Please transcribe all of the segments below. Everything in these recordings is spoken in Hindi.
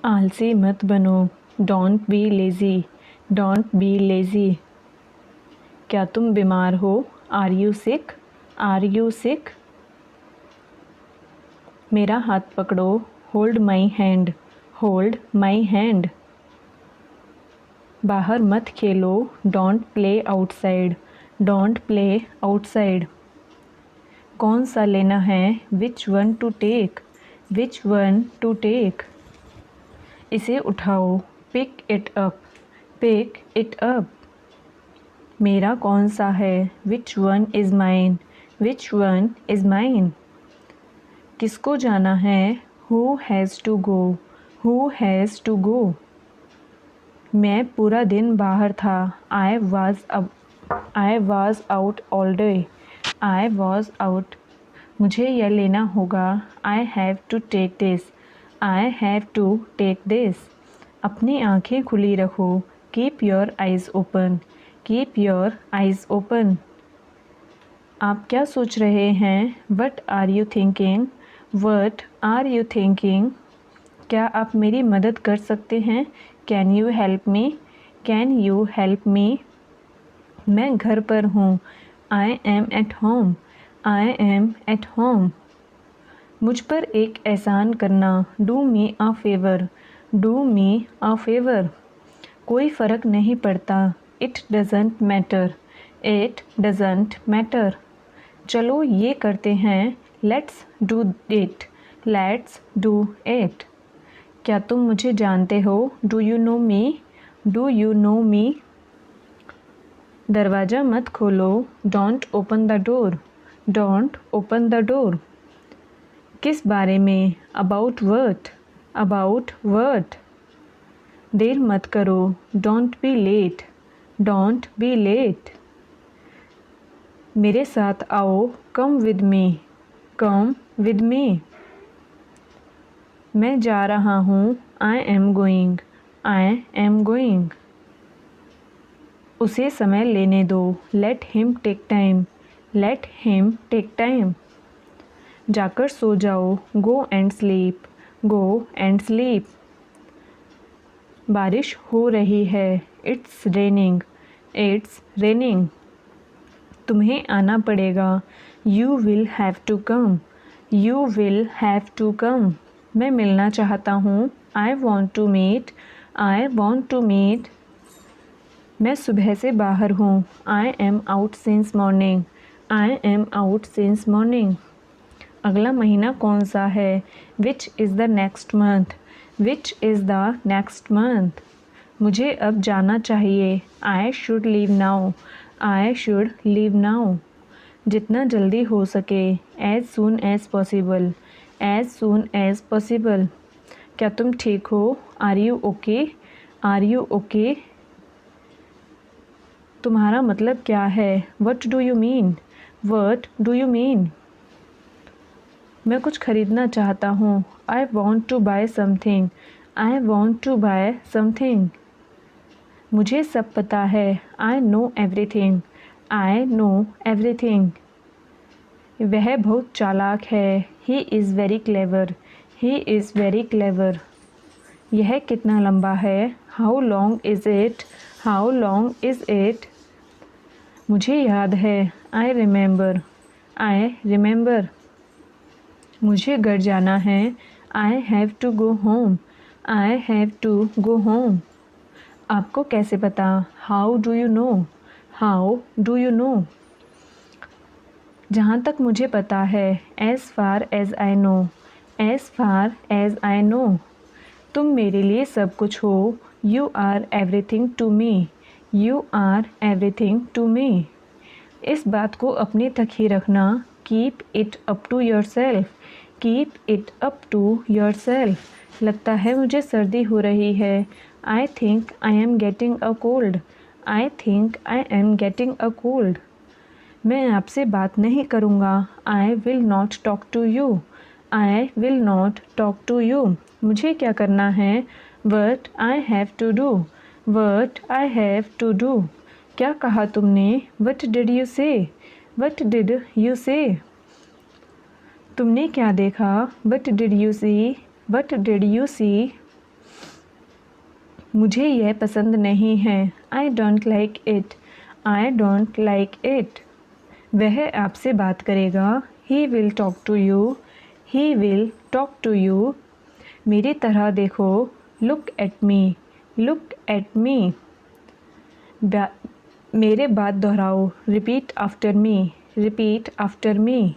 आलसी मत बनो। Don't be lazy. Don't be lazy. क्या तुम बीमार हो? Are you sick? Are you sick? मेरा हाथ पकड़ो। Hold my hand. Hold my hand. बाहर मत खेलो। Don't play outside. Don't play outside. कौन सा लेना है? Which one to take? Which one to take? इसे उठाओ। Pick it up. Pick it up. मेरा कौन सा है? Which one is mine? Which one is mine? किसको जाना है? Who has to go? Who has to go? मैं पूरा दिन बाहर था। I was out all day. I was out. मुझे यह लेना होगा। I have to take this. I have to take this. अपनी आँखें खुली रखो। Keep your eyes open. Keep your eyes open. आप क्या सोच रहे हैं? What are you thinking? What are you thinking? क्या आप मेरी मदद कर सकते हैं? Can you help me? Can you help me? मैं घर पर हूँ। I am at home. I am at home. मुझ पर एक एहसान करना। Do me a favour. Do me a favour. कोई फ़र्क नहीं पड़ता। It doesn't matter. It doesn't matter. चलो ये करते हैं। Let's do it. Let's do it. क्या तुम मुझे जानते हो? Do you know me? Do you know me? दरवाज़ा मत खोलो। Don't open the door. Don't open the door. किस बारे में? About what? About what? देर मत करो। Don't be late. Don't be late. मेरे साथ आओ। Come with me. Come with me. मैं जा रहा हूँ। I am going. I am going. उसे समय लेने दो। Let him take time. Let him take time. जाकर सो जाओ। Go and sleep. Go and sleep. बारिश हो रही है। It's raining. It's raining. तुम्हें आना पड़ेगा। You will have to come. You will have to come. मैं मिलना चाहता हूँ। I want to meet. I want to meet. मैं सुबह से बाहर हूँ। I am out since morning. I am out since morning. अगला महीना कौन सा है? Which is the next month? Which is the next month? मुझे अब जाना चाहिए। I should leave now. I should leave now. जितना जल्दी हो सके। As soon as possible. As soon as possible. क्या तुम ठीक हो? Are you okay? Are you okay? तुम्हारा मतलब क्या है? What do you mean? What do you mean? मैं कुछ खरीदना चाहता हूँ। I want to buy something. I want to buy something. मुझे सब पता है। I know everything. I know everything. वह बहुत चालाक है। He is very clever. He is very clever. यह कितना लंबा है? How long is it? How long is it? मुझे याद है। I remember. I remember. मुझे घर जाना है। I have to go home. I have to go home. आपको कैसे पता? How do you know? How do you know? जहाँ तक मुझे पता है। As far as I know. As far as I know. तुम मेरे लिए सब कुछ हो। You are everything to me. You are everything to me. इस बात को अपने तक ही रखना। Keep it up to yourself. Keep it up to yourself. लगता है मुझे सर्दी हो रही है। I think I am getting a cold. I think I am getting a cold. मैं आपसे बात नहीं करूँगा। I will not talk to you. I will not talk to you. मुझे क्या करना है? What I have to do. What I have to do. क्या कहा तुमने? What did you say? What did you say? तुमने क्या देखा? What did you see? What did you see? मुझे यह पसंद नहीं है। I don't like it. I don't like it. वह आपसे बात करेगा। He will talk to you. He will talk to you. मेरी तरह देखो। Look at me. Look at me. मेरे बात दोहराओ। Repeat after me. Repeat after मी।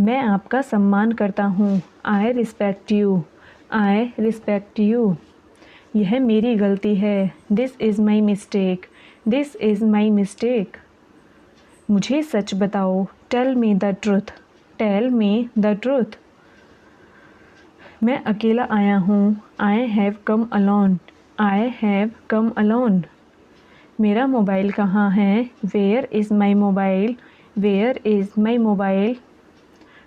मैं आपका सम्मान करता हूँ। I respect you. I respect you. यह मेरी गलती है। This is my mistake. This is my mistake. मुझे सच बताओ। Tell me the truth. Tell me the truth. मैं अकेला आया हूँ। I have come alone. I have come alone. मेरा मोबाइल कहाँ है? Where is my mobile? Where is my mobile?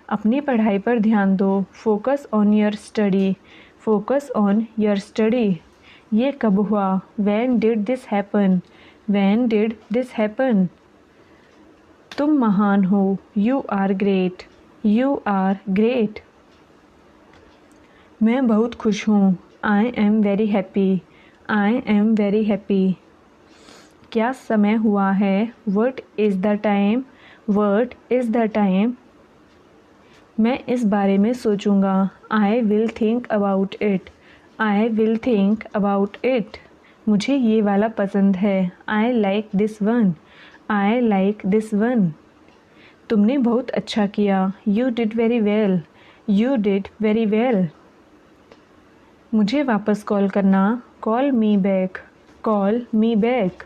अपनी पढ़ाई पर ध्यान दो। Focus on your study. Focus on your study. ये कब हुआ? When did this happen? When did this happen? तुम महान हो। You are great. You are great. मैं बहुत खुश हूँ। I am very happy. I am very happy. क्या समय हुआ है? What is the time? What is the time? मैं इस बारे में सोचूंगा। I will think about it. I will think about it. मुझे ये वाला पसंद है। I like this one. I like this one. तुमने बहुत अच्छा किया। You did very well. You did very well. मुझे वापस कॉल करना। Call me back. Call me back.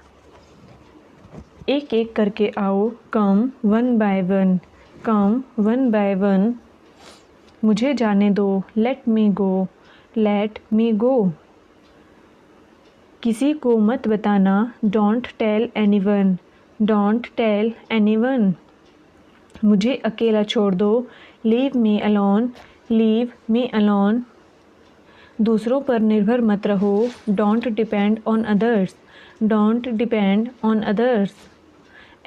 एक एक करके आओ। Come one by one. Come one by one. मुझे जाने दो। Let me go. Let me go. किसी को मत बताना। Don't tell anyone. Don't tell anyone. मुझे अकेला छोड़ दो। Leave me alone. Leave me alone. दूसरों पर निर्भर मत रहो। Don't depend on others. Don't depend on others.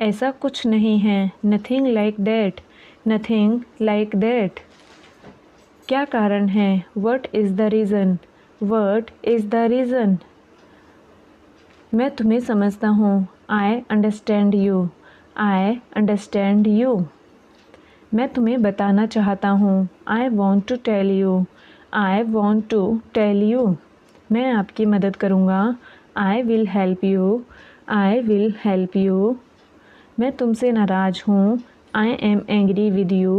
ऐसा कुछ नहीं है। Nothing like that. Nothing like that. क्या कारण है? What is the reason? What is the reason? मैं तुम्हें समझता हूँ। I understand you. I understand you. मैं तुम्हें बताना चाहता हूँ। I want to tell you. I want to tell you. मैं आपकी मदद करूँगा। I will help you. I will help you. मैं तुमसे नाराज़ हूँ। I am angry with you.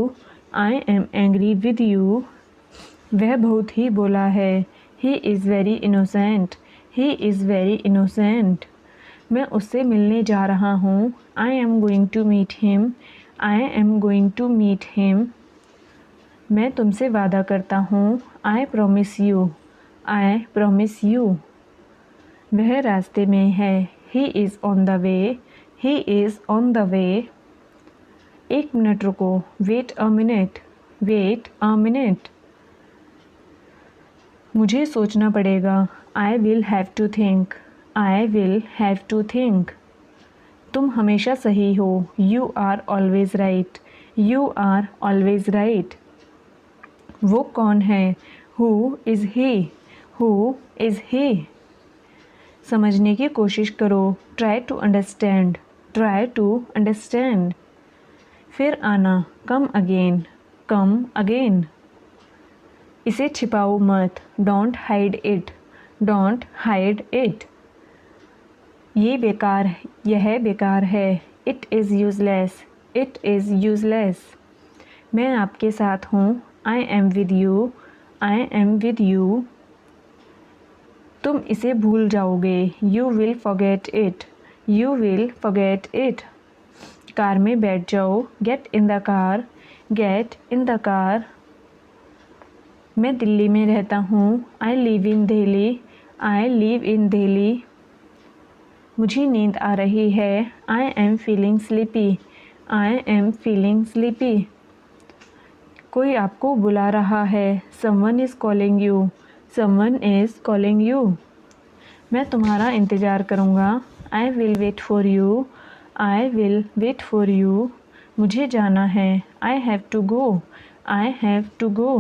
I am angry with you. वह बहुत ही भोला है। He is very innocent. He is very innocent. मैं उससे मिलने जा रहा हूँ। I am going to meet him. I am going to meet him. मैं तुमसे वादा करता हूँ। I promise you. I promise you. वह रास्ते में है। He is on the way. He is on the way. एक मिनट रुको। Wait a minute. Wait a minute. मुझे सोचना पड़ेगा। I will have to think. I will have to think. तुम हमेशा सही हो। You are always right. You are always right. वो कौन है? Who is he? Who is he? समझने की कोशिश करो। Try to understand. Try to understand. फिर आना। Come again. Come again. इसे छिपाओ मत। Don't hide it. Don't hide it. यह बेकार है। It is useless. It is useless. मैं आपके साथ हूँ। I am with you. I am with you. तुम इसे भूल जाओगे। You will forget it. You will forget it. Car में बैठ जाओ। Get in the car. Get in the car. मैं दिल्ली में रहता हूँ। I live in Delhi. I live in Delhi. मुझे नींद आ रही है। I am feeling sleepy. I am feeling sleepy. कोई आपको बुला रहा है। Someone is calling you. Someone is calling you. मैं तुम्हारा इंतज़ार करूँगा। I will wait for you. I will wait for you. मुझे जाना है। I have to go. I have to go.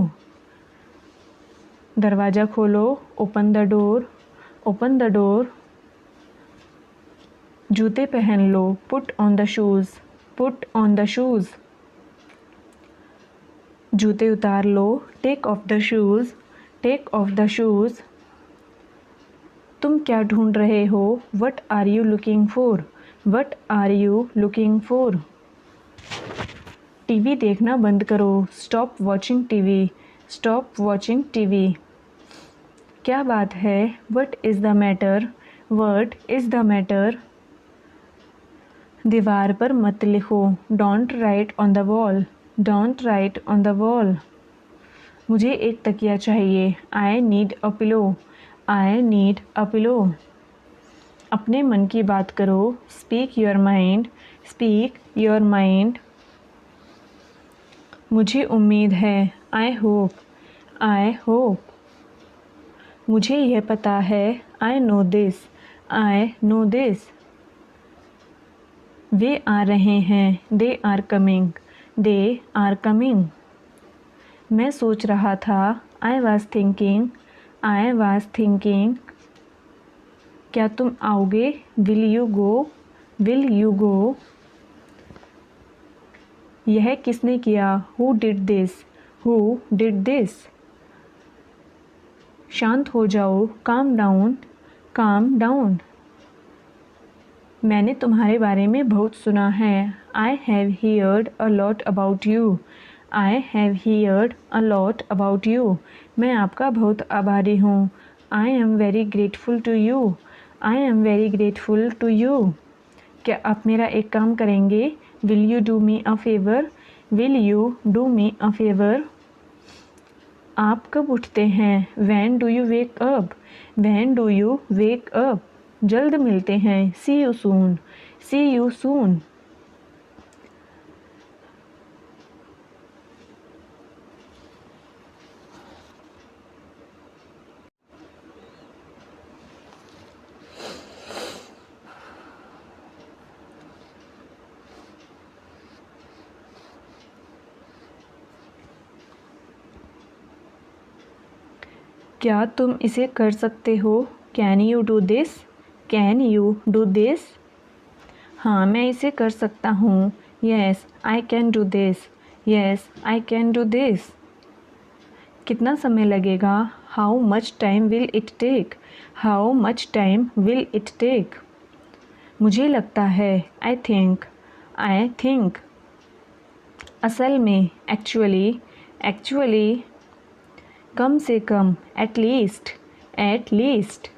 दरवाज़ा खोलो। Open the door. Open the door, जूते पहन लो, put on the shoes, put on the shoes, जूते उतार लो, take off the shoes, take off the shoes, तुम क्या ढूंढ रहे हो, what are you looking for, what are you looking for, TV देखना बंद करो, stop watching TV, stop watching TV, क्या बात है, what is the matter, what is the matter, दीवार पर मत लिखो, don't write on the wall, don't write on the wall, मुझे एक तकिया चाहिए, I need a pillow, I need a pillow, अपने मन की बात करो, speak your mind, speak your mind, मुझे उम्मीद है, आई होप, आई होप, मुझे यह पता है, I know this, I know this, वे आ रहे हैं, they are coming, they are coming, मैं सोच रहा था, I was thinking, I was thinking, क्या तुम आओगे, will you go, will you go, यह किसने किया, who did this, who did this, शांत हो जाओ, काम डाउन, काम डाउन, मैंने तुम्हारे बारे में बहुत सुना है, I have heard a lot about you, I have heard a lot about you, मैं आपका बहुत आभारी हूँ, I am very grateful to you, I am very grateful to you, क्या आप मेरा एक काम करेंगे, will you do me a favour, will you do me a favour, आप कब उठते हैं, when do you wake up, when do you wake up, जल्द मिलते हैं, सी you soon, C you soon, क्या तुम इसे कर सकते हो, can you do this, can you do this, हाँ मैं इसे कर सकता हूँ, yes I can do this, yes I can do this, कितना समय लगेगा, how much time will it take, how much time will it take, मुझे लगता है, आई थिंक, आई थिंक, असल में, एक्चुअली, एक्चुअली, कम से कम, एट लीस्ट, एट लीस्ट,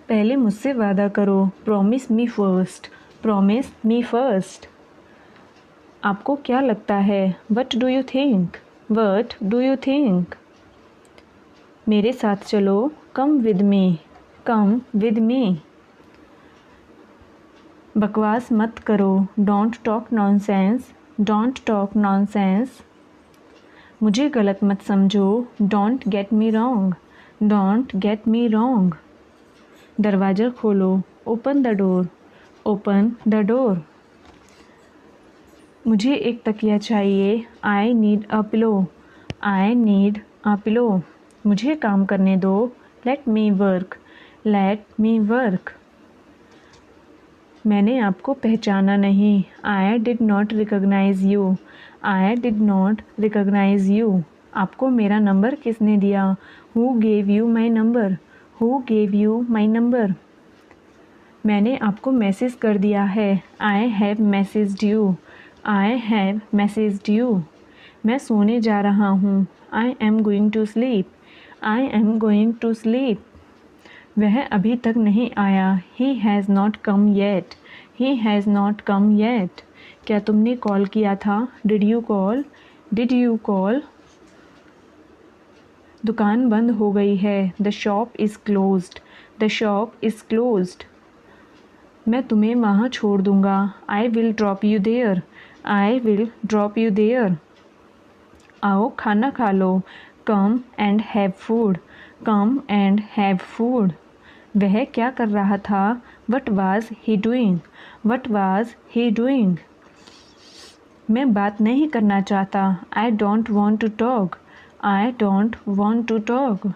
पहले मुझसे वादा करो, promise me first, promise me first, आपको क्या लगता है, what do you think, what do you think, मेरे साथ चलो, कम विद मी, कम विद मी, बकवास मत करो, don't talk nonsense, don't talk nonsense, मुझे गलत मत समझो, don't get me wrong, don't get me wrong, दरवाज़ा खोलो, open the door, open the door, मुझे एक तकिया चाहिए, I need a pillow, I need a pillow, मुझे काम करने दो, let me work, let me work, मैंने आपको पहचाना नहीं, I did not recognise you, I did not recognise you, आपको मेरा नंबर किसने दिया, who gave you my number, who gave you my number, मैंने आपको मैसेज कर दिया है, I have messaged you, I have messaged you, मैं सोने जा रहा हूँ, I am going to sleep, I am going to sleep, वह अभी तक नहीं आया, he has not come yet, he has not come yet, क्या तुमने कॉल किया था, did you call, did you call, दुकान बंद हो गई है, the shop is closed, the shop is closed, मैं तुम्हें वहाँ छोड़ दूँगा, I will drop you there, I will drop you there, आओ खाना खा लो, come and have food, come and have food, वह क्या कर रहा था, what was he doing, what was he doing, मैं बात नहीं करना चाहता, I don't want to talk, I don't want to talk,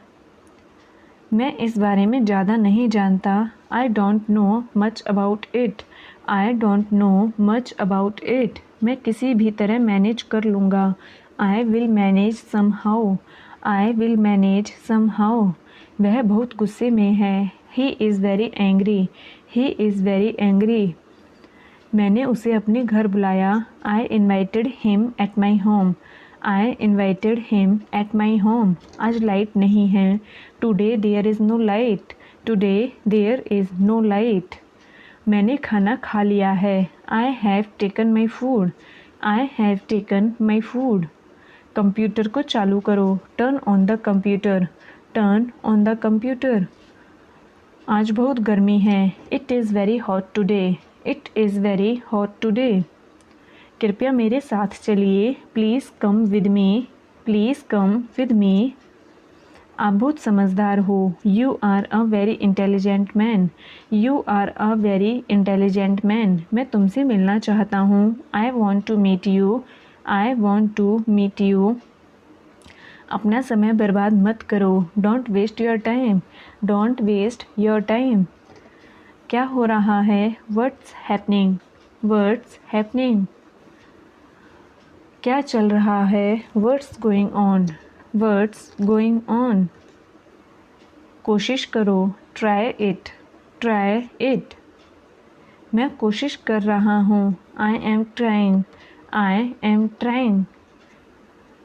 मैं इस बारे में ज़्यादा नहीं जानता। I don't know much about it. I don't know much about it. मैं किसी भी तरह मैनेज कर लूँगा। I will manage somehow. I will manage somehow. वह बहुत गुस्से में है। He is very angry. He is angry angry. मैंने उसे अपने घर बुलाया। I invited him at my home. I invited him at my home. आज लाइट नहीं है। Today there is no light. Today there is no light. मैंने खाना खा लिया है। I have taken my food. I have taken my food. Computer को चालू करो। Turn on the computer. Turn on the computer. आज बहुत गर्मी है। It is very hot today. It is very hot today. कृपया मेरे साथ चलिए। Please come with me. Please come with me. आप बहुत समझदार हो। You are a very intelligent man. You are a very intelligent man. मैं तुमसे मिलना चाहता हूँ। I want to meet you. I want to meet you. अपना समय बर्बाद मत करो। Don't waste your time. Don't waste your time. क्या हो रहा है? What's happening. What's happening. क्या चल रहा है? What's going on. What's going on. कोशिश करो। Try it. Try it. मैं कोशिश कर रहा हूँ। I am trying. I am trying.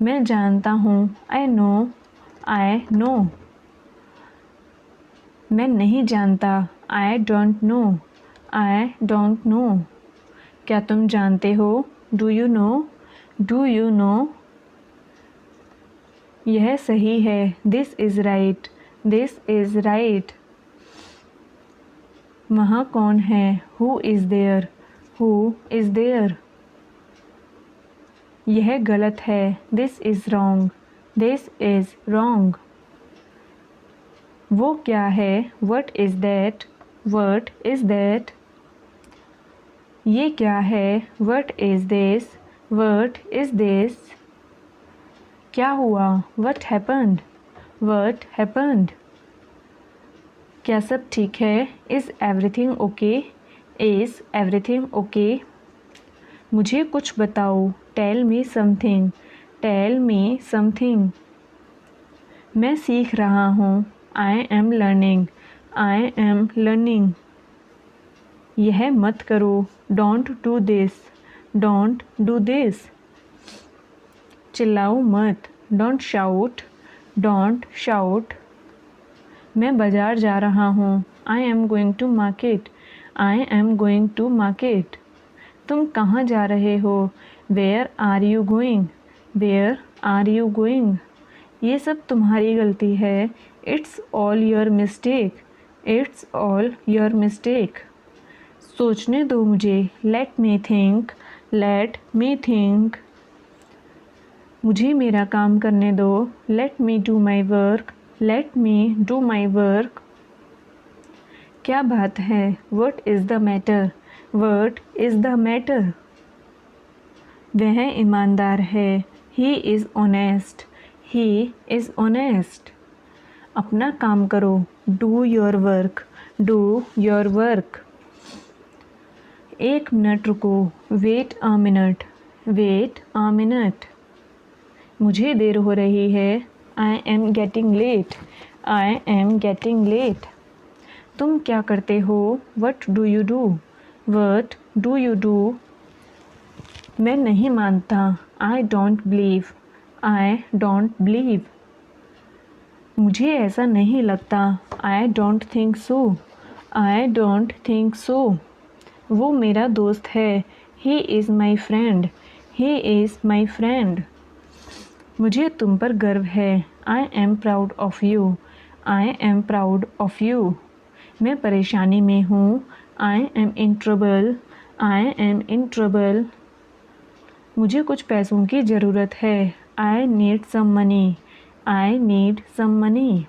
मैं जानता हूँ। I know. I know. मैं नहीं जानता। I don't know. I don't know. क्या तुम जानते हो? Do you know. Do you know. यह सही है। This is right. This is right. वहाँ कौन है? Who is there. Who is there. यह गलत है। This is wrong. This is wrong. वो क्या है? What is that. What is that. ये क्या है? What is this. What is this. क्या हुआ? What happened. What happened. क्या सब ठीक है? Is everything okay. Is everything okay. मुझे कुछ बताओ। Tell me something. Tell me something. मैं सीख रहा हूँ। I am learning. I am learning. यह मत करो। Don't do this. Don't do this. चिल्लाओ मत। Don't shout. Don't shout. मैं बाज़ार जा रहा हूँ। I am going to market. I am going to market. तुम कहाँ जा रहे हो? Where are you going. Where are you going. ये सब तुम्हारी गलती है। It's all your mistake. It's all your mistake. सोचने दो मुझे। Let me think. Let me think. मुझे मेरा काम करने दो। Let me do my work. Let me do my work. क्या बात है? What is the matter. What is the matter. वह ईमानदार है। He is honest. He is honest. अपना काम करो। Do your work. Do your work. एक मिनट रुको। Wait a minute. Wait a minute. मुझे देर हो रही है। I am getting late. I am getting late. तुम क्या करते हो? What do you do. What do you do. मैं नहीं मानता। I don't believe. I don't believe. मुझे ऐसा नहीं लगता। I don't think so. I don't think so. वो मेरा दोस्त है। He is my friend. He is my friend. मुझे तुम पर गर्व है। I am proud of you. I am proud of you. मैं परेशानी में हूँ। I am in trouble. I am in trouble. मुझे कुछ पैसों की ज़रूरत है। I need some money. I need some money.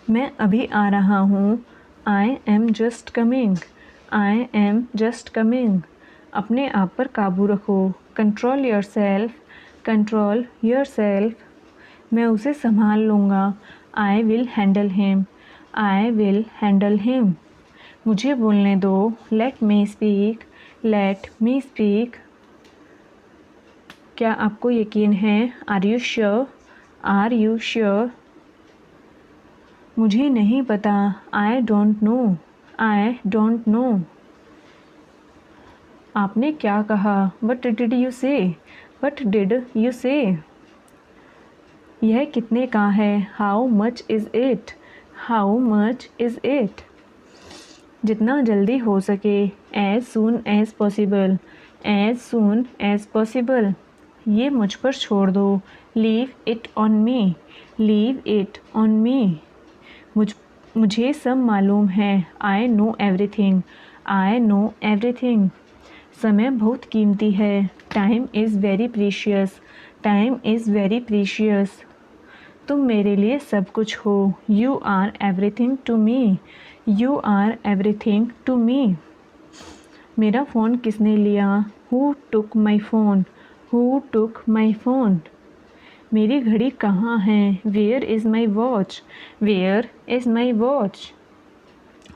मैं अभी आ रहा हूँ। I am just coming. I am just coming. अपने आप पर काबू रखो। Control yourself. Control yourself. मैं उसे संभाल लूँगा। I will handle him, I will handle him. मुझे बोलने दो, let me speak, let me speak. क्या आपको यकीन है, are you sure, are you sure. मुझे नहीं पता, I don't know, I don't know. आपने क्या कहा, what did you say, what did you say. यह कितने का है, how much is it, how much is it. जितना जल्दी हो सके, as soon as possible, as soon as possible. ये मुझ पर छोड़ दो, leave it on me, leave it on me. मुझे सब मालूम है, I know everything, I know everything. समय बहुत कीमती है, time is very precious, time is very precious. तुम मेरे लिए सब कुछ हो, you are everything to me, you are everything to me. मेरा फ़ोन किसने लिया, who took my phone, who took my phone. मेरी घड़ी कहाँ है, where is my watch, where is my watch.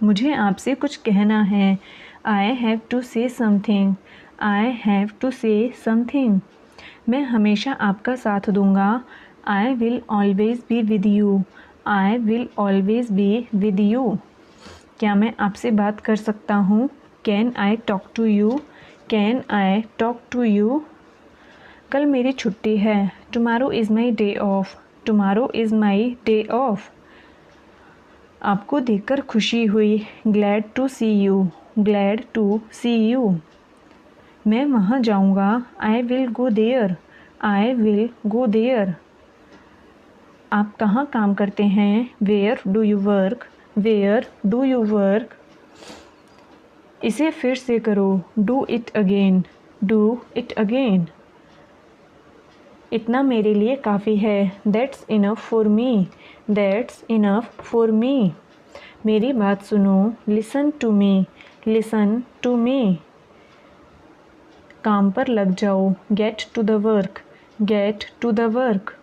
मुझे आपसे कुछ कहना है, I have to say something, I have to say something. मैं हमेशा आपका साथ दूंगा, I will always be with you, I will always be with you. क्या मैं आपसे बात कर सकता हूँ, can I talk to you, can I talk to you. कल मेरी छुट्टी है, tomorrow is my day off, tomorrow is my day off. आपको देखकर खुशी हुई, glad to see you, glad to see you. मैं वहाँ जाऊँगा, I will go there, I will go there. आप कहाँ काम करते हैं, where do you work, where do you work. इसे फिर से करो, do it again, do it again. इतना मेरे लिए काफ़ी है, that's enough for me, that's enough for me. मेरी बात सुनो, listen to me, listen to me. काम पर लग जाओ, get to the work, get to the work.